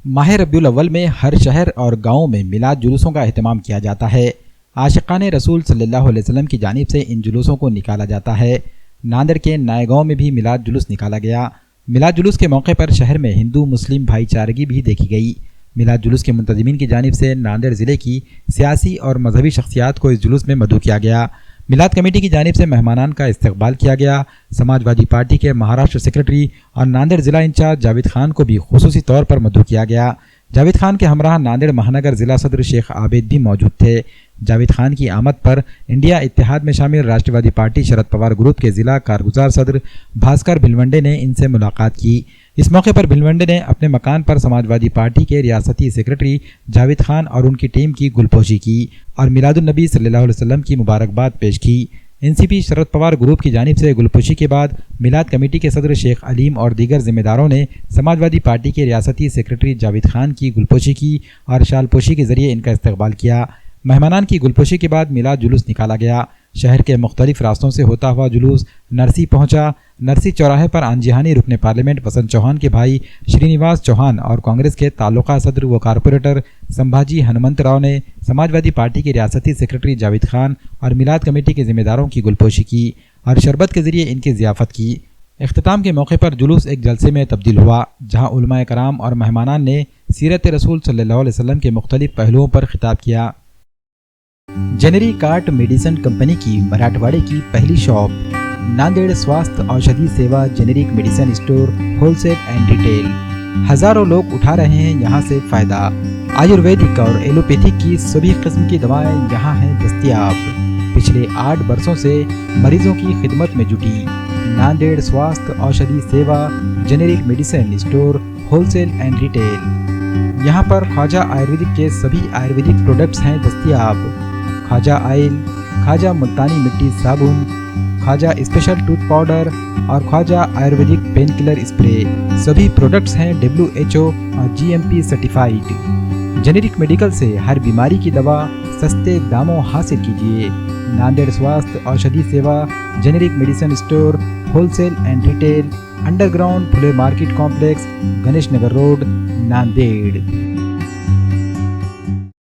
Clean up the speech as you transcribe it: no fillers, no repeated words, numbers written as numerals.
ماہ ربیع الاول میں ہر شہر اور گاؤں میں میلاد جلوسوں کا اہتمام کیا جاتا ہے۔ عاشقان رسول صلی اللہ علیہ وسلم کی جانب سے ان جلوسوں کو نکالا جاتا ہے۔ ناندیڑ کے نئے گاؤں میں بھی میلاد جلوس نکالا گیا۔ میلاد جلوس کے موقع پر شہر میں ہندو مسلم بھائی چارگی بھی دیکھی گئی۔ میلاد جلوس کے منتظمین کی جانب سے ناندیڑ ضلع کی سیاسی اور مذہبی شخصیات کو اس جلوس میں مدعو کیا گیا۔ میلاد کمیٹی کی جانب سے مہمانان کا استقبال کیا گیا۔ سماجوادی پارٹی کے مہاراشٹر سیکرٹری اور ناندیڑ ضلع انچارج جاوید خان کو بھی خصوصی طور پر مدعو کیا گیا۔ جاوید خان کے ہمراہ ناندیڑ مہانگر ضلع صدر شیخ عابد بھی موجود تھے۔ جاوید خان کی آمد پر انڈیا اتحاد میں شامل راشٹر وادی پارٹی شرد پوار گروپ کے ضلع کارگزار صدر بھاسکر بھلونڈے نے ان سے ملاقات کی۔ اس موقع پر بھلونڈے نے اپنے مکان پر سماجوادی پارٹی کے ریاستی سیکرٹری جاوید خان اور ان کی ٹیم کی گلپوشی کی اور میلاد النبی صلی اللہ علیہ وسلم کی مبارکباد پیش کی۔ این سی پی شرد پوار گروپ کی جانب سے گلپوشی کے بعد میلاد کمیٹی کے صدر شیخ علیم اور دیگر ذمہ داروں نے سماجوادی پارٹی کے ریاستی سیکرٹری جاوید خان کی گلپوشی کی اور شال پوشی کے ذریعے ان کا استقبال کیا۔ مہمانان کی گلپوشی کے بعد میلاد جلوس نکالا گیا۔ شہر کے مختلف راستوں سے ہوتا ہوا جلوس نرسی پہنچا۔ نرسی چوراہے پر آنجہانی رکن پارلیمنٹ وسنت چوہان کے بھائی شری نواس چوہان اور کانگریس کے تعلقہ صدر و کارپوریٹر سمبھاجی ہنمنت راؤ نے سماجوادی پارٹی کے ریاستی سیکرٹری جاوید خان اور میلاد کمیٹی کے ذمہ داروں کی گلپوشی کی اور شربت کے ذریعے ان کی ضیافت کی۔ اختتام کے موقع پر جلوس ایک جلسے میں تبدیل ہوا جہاں علماء کرام اور مہمانان نے سیرت رسول صلی اللہ علیہ وسلم کے مختلف پہلوؤں پر خطاب کیا۔ جنری کارٹ میڈیسن کمپنی کی مراٹھواڑے کی پہلی shop Nanded Swasth Aushadhi Seva generic medicine store wholesale and retail. ہزاروں لوگ اٹھا رہے ہیں یہاں سے فائدہ۔ آیورویدک اور ایلوپیتھک کی سبھی قسم کی دوائیں یہاں ہیں دستیاب۔ پچھلے 8 برسوں سے مریضوں کی خدمت میں جٹی Nanded Swasth Aushadhi Seva generic medicine store wholesale and retail. یہاں پر خواجہ آیورویدک کے سبھی آیورویدک پروڈکٹس ہیں دستیاب۔ خواجہ آئل، خواجہ ملتانی مٹی صابن، خواجہ اسپیشل ٹوتھ پاؤڈر اور Khwaja ayurvedic painkiller spray, سبھی پروڈکٹس ہیں WHO اور GMP سرٹیفائیڈ۔ جنیرک میڈیکل سے ہر بیماری کی دوا سستے داموں حاصل کیجیے۔ Nanded Swasth Aushadhi Seva generic medicine store wholesale and retail, underground Phule market complex, Ganesh Nagar road, Nanded.